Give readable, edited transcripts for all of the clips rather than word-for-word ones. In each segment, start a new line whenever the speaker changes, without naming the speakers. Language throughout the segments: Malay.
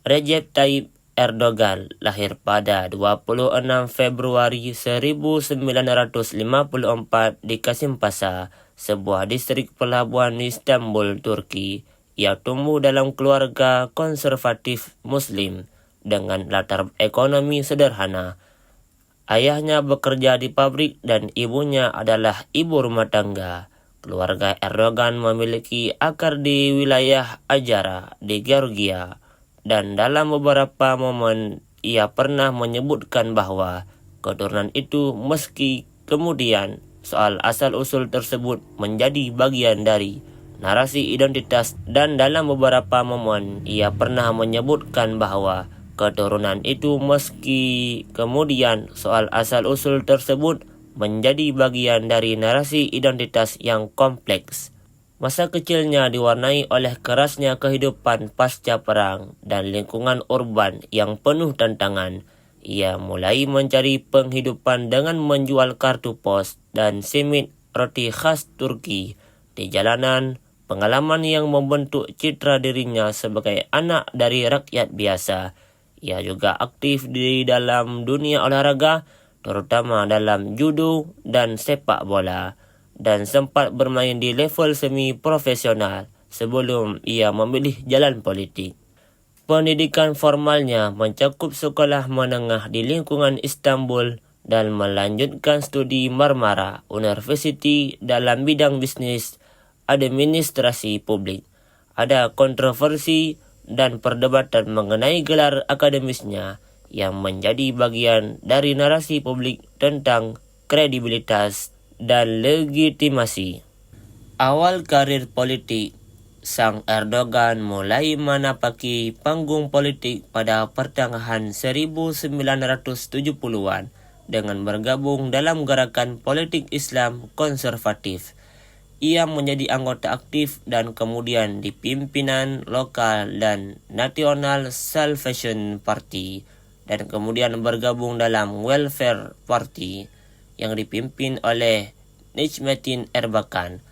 Recep Tayyip Erdogan lahir pada 26 Februari 1954 di Kasimpasa, sebuah distrik pelabuhan di Istanbul, Turki. Ia tumbuh dalam keluarga konservatif Muslim dengan latar ekonomi sederhana. Ayahnya bekerja di pabrik dan ibunya adalah ibu rumah tangga. Keluarga Erdogan memiliki akar di wilayah Ajara di Georgia, dan dalam beberapa momen ia pernah menyebutkan bahwa keturunan itu, meski kemudian soal asal-usul tersebut menjadi bagian dari narasi identitas, dan dalam beberapa momen ia pernah menyebutkan bahwa keturunan itu, meski kemudian soal asal-usul tersebut menjadi bagian dari narasi identitas yang kompleks. Masa kecilnya diwarnai oleh kerasnya kehidupan pasca perang dan lingkungan urban yang penuh tantangan. Ia mulai mencari penghidupan dengan menjual kartu pos dan simit roti khas Turki di jalanan, pengalaman yang membentuk citra dirinya sebagai anak dari rakyat biasa. Ia juga aktif di dalam dunia olahraga, terutama dalam judo dan sepak bola, dan sempat bermain di level semi-profesional sebelum ia memilih jalan politik. Pendidikan formalnya mencakup sekolah menengah di lingkungan Istanbul dan melanjutkan studi Marmara University dalam bidang bisnis administrasi publik. Ada kontroversi dan perdebatan mengenai gelar akademisnya yang menjadi bagian dari narasi publik tentang kredibilitas dan legitimasi. Awal karir politik sang Erdogan mulai menapaki panggung politik pada pertengahan 1970-an dengan bergabung dalam gerakan politik Islam konservatif. Ia menjadi anggota aktif dan kemudian di pimpinan lokal dan nasional Salvation Party, dan kemudian bergabung dalam Welfare Party yang dipimpin oleh Necmettin Erbakan.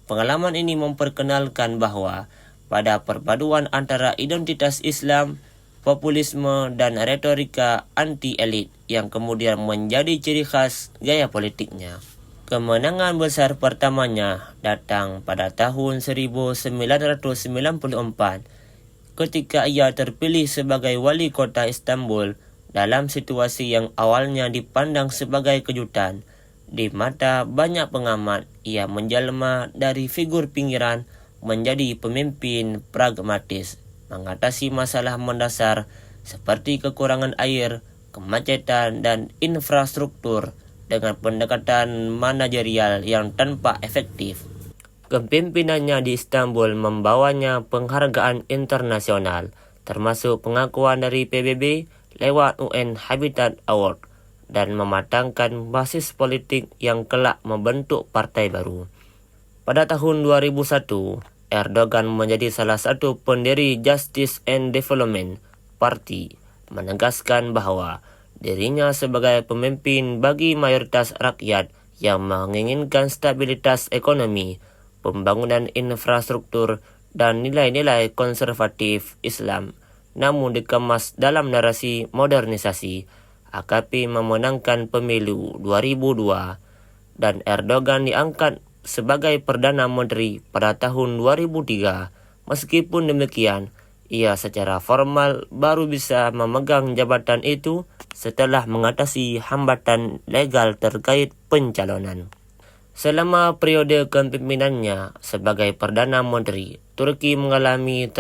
Pengalaman ini memperkenalkan bahwa pada perpaduan antara identitas Islam, populisme, dan retorika anti-elit yang kemudian menjadi ciri khas gaya politiknya. Kemenangan besar pertamanya datang pada tahun 1994 ketika ia terpilih sebagai wali kota Istanbul dalam situasi yang awalnya dipandang sebagai kejutan. Di mata banyak pengamat, ia menjelma dari figur pinggiran menjadi pemimpin pragmatis, mengatasi masalah mendasar seperti kekurangan air, kemacetan, dan infrastruktur dengan pendekatan manajerial yang tanpa efektif. Kepemimpinannya di Istanbul membawanya penghargaan internasional, termasuk pengakuan dari PBB lewat UN Habitat Award, dan mematangkan basis politik yang kelak membentuk partai baru. Pada tahun 2001, Erdogan menjadi salah satu pendiri Justice and Development Party, menegaskan bahwa dirinya sebagai pemimpin bagi mayoritas rakyat yang menginginkan stabilitas ekonomi, pembangunan infrastruktur, dan nilai-nilai konservatif Islam, namun dikemas dalam narasi modernisasi. AKP memenangkan pemilu 2002 dan Erdogan diangkat sebagai Perdana Menteri pada tahun 2003. Meskipun demikian, ia secara formal baru bisa memegang jabatan itu setelah mengatasi hambatan legal terkait pencalonan. Selama periode kepemimpinannya sebagai Perdana Menteri, Turki mengalami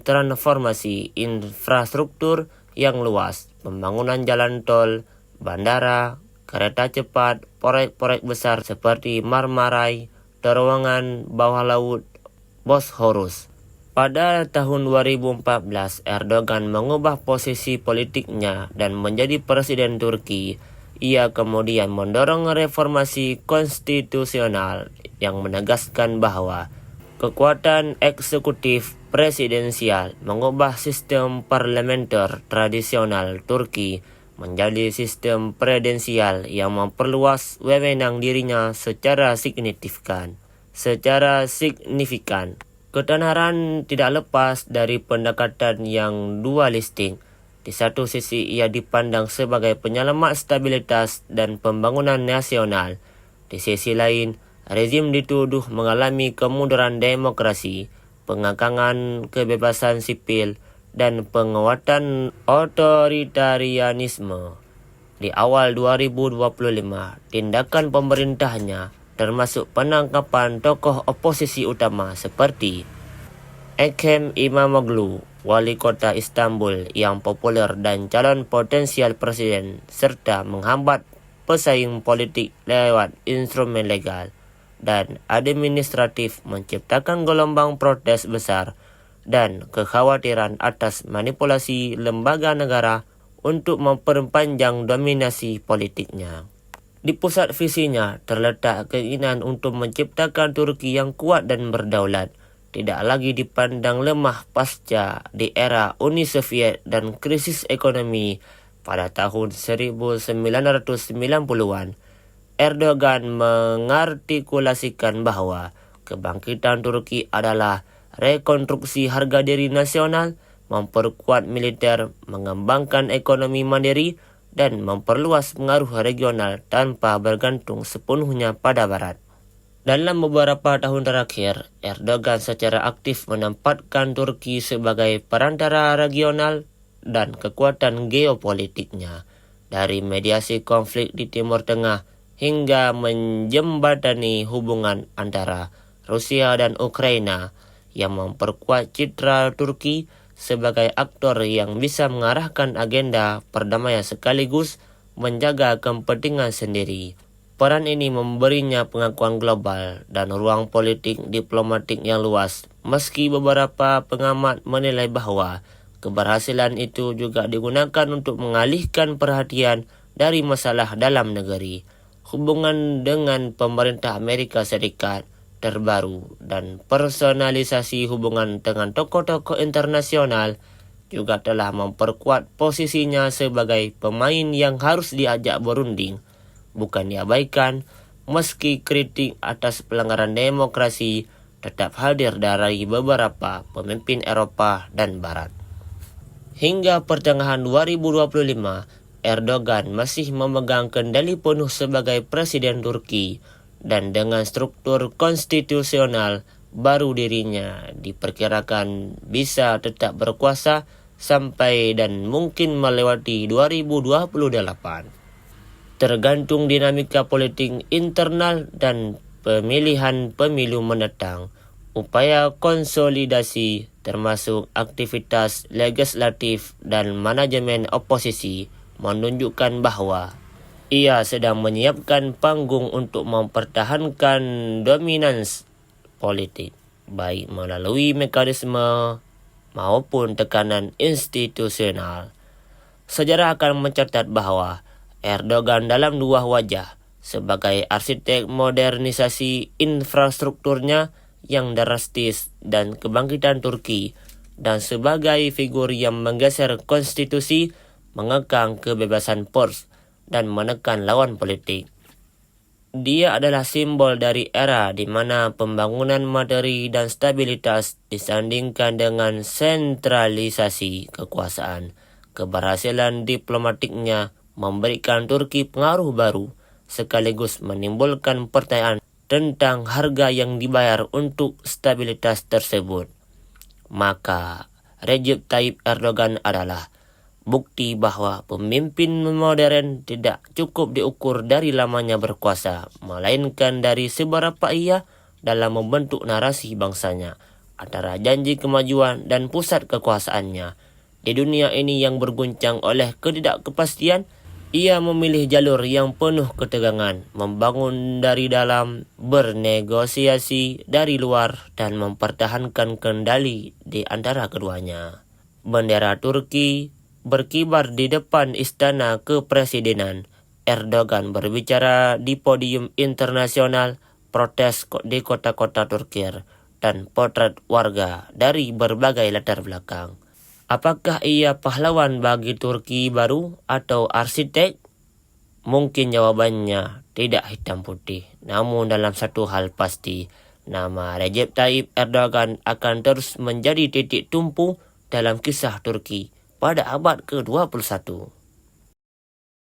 transformasi infrastruktur yang luas, pembangunan jalan tol, bandara, kereta cepat, proyek-proyek besar seperti Marmaray, terowongan bawah laut Bosporus. Pada tahun 2014, Erdogan mengubah posisi politiknya dan menjadi presiden Turki. Ia kemudian mendorong reformasi konstitusional yang menegaskan bahwa kekuatan eksekutif presidensial mengubah sistem parlementer tradisional Turki menjadi sistem presidensial yang memperluas wewenang dirinya secara signifikan. Ketenaran tidak lepas dari pendekatan yang dualistik. Di satu sisi ia dipandang sebagai penyelamat stabilitas dan pembangunan nasional. Di sisi lain, rezim dituduh mengalami kemunduran demokrasi, pengakangan kebebasan sipil, dan penguatan otoritarianisme. Di awal 2025, tindakan pemerintahnya termasuk penangkapan tokoh oposisi utama seperti Ekrem İmamoğlu, wali kota Istanbul yang populer dan calon potensial presiden, serta menghambat pesaing politik lewat instrumen legal dan administratif, menciptakan gelombang protes besar dan kekhawatiran atas manipulasi lembaga negara untuk memperpanjang dominasi politiknya. Di pusat visinya terletak keinginan untuk menciptakan Turki yang kuat dan berdaulat, tidak lagi dipandang lemah pasca di era Uni Soviet dan krisis ekonomi pada tahun 1990-an. Erdogan mengartikulasikan bahwa kebangkitan Turki adalah rekonstruksi harga diri nasional, memperkuat militer, mengembangkan ekonomi mandiri, dan memperluas pengaruh regional tanpa bergantung sepenuhnya pada Barat. Dalam beberapa tahun terakhir, Erdogan secara aktif menempatkan Turki sebagai perantara regional dan kekuatan geopolitiknya, dari mediasi konflik di Timur Tengah hingga menjembatani hubungan antara Rusia dan Ukraina, yang memperkuat citra Turki sebagai aktor yang bisa mengarahkan agenda perdamaian sekaligus menjaga kepentingan sendiri. Peran ini memberinya pengakuan global dan ruang politik diplomatik yang luas, meski beberapa pengamat menilai bahwa keberhasilan itu juga digunakan untuk mengalihkan perhatian dari masalah dalam negeri. Hubungan dengan pemerintah Amerika Serikat terbaru dan personalisasi hubungan dengan tokoh-tokoh internasional juga telah memperkuat posisinya sebagai pemain yang harus diajak berunding, bukan diabaikan, meski kritik atas pelanggaran demokrasi tetap hadir dari beberapa pemimpin Eropa dan Barat. Hingga pertengahan 2025, Erdogan masih memegang kendali penuh sebagai Presiden Turki, dan dengan struktur konstitusional baru dirinya diperkirakan bisa tetap berkuasa sampai dan mungkin melewati 2028. Tergantung dinamika politik internal dan pemilihan pemilu mendatang, upaya konsolidasi termasuk aktivitas legislatif dan manajemen oposisi menunjukkan bahwa ia sedang menyiapkan panggung untuk mempertahankan dominans politik, baik melalui mekanisme maupun tekanan institusional. Sejarah akan mencatat bahwa Erdogan dalam dua wajah, sebagai arsitek modernisasi infrastrukturnya yang drastis dan kebangkitan Turki, dan sebagai figur yang menggeser konstitusi, mengekang kebebasan pers, dan menekan lawan politik. Dia adalah simbol dari era di mana pembangunan materi dan stabilitas disandingkan dengan sentralisasi kekuasaan. Keberhasilan diplomatiknya memberikan Turki pengaruh baru, sekaligus menimbulkan pertanyaan tentang harga yang dibayar untuk stabilitas tersebut. Maka Recep Tayyip Erdogan adalah bukti bahwa pemimpin modern tidak cukup diukur dari lamanya berkuasa, melainkan dari seberapa ia dalam membentuk narasi bangsanya, antara janji kemajuan dan pusat kekuasaannya. Di dunia ini yang berguncang oleh ketidakpastian, ia memilih jalur yang penuh ketegangan, membangun dari dalam, bernegosiasi dari luar, dan mempertahankan kendali di antara keduanya. Bendera Turki berkibar di depan istana kepresidenan. Erdogan berbicara di podium internasional, protes di kota-kota Turki, dan potret warga dari berbagai latar belakang. Apakah ia pahlawan bagi Turki baru atau arsitek? Mungkin jawabannya tidak hitam putih. Namun dalam satu hal pasti, nama Recep Tayyip Erdogan akan terus menjadi titik tumpu dalam kisah Turki pada abad ke-21.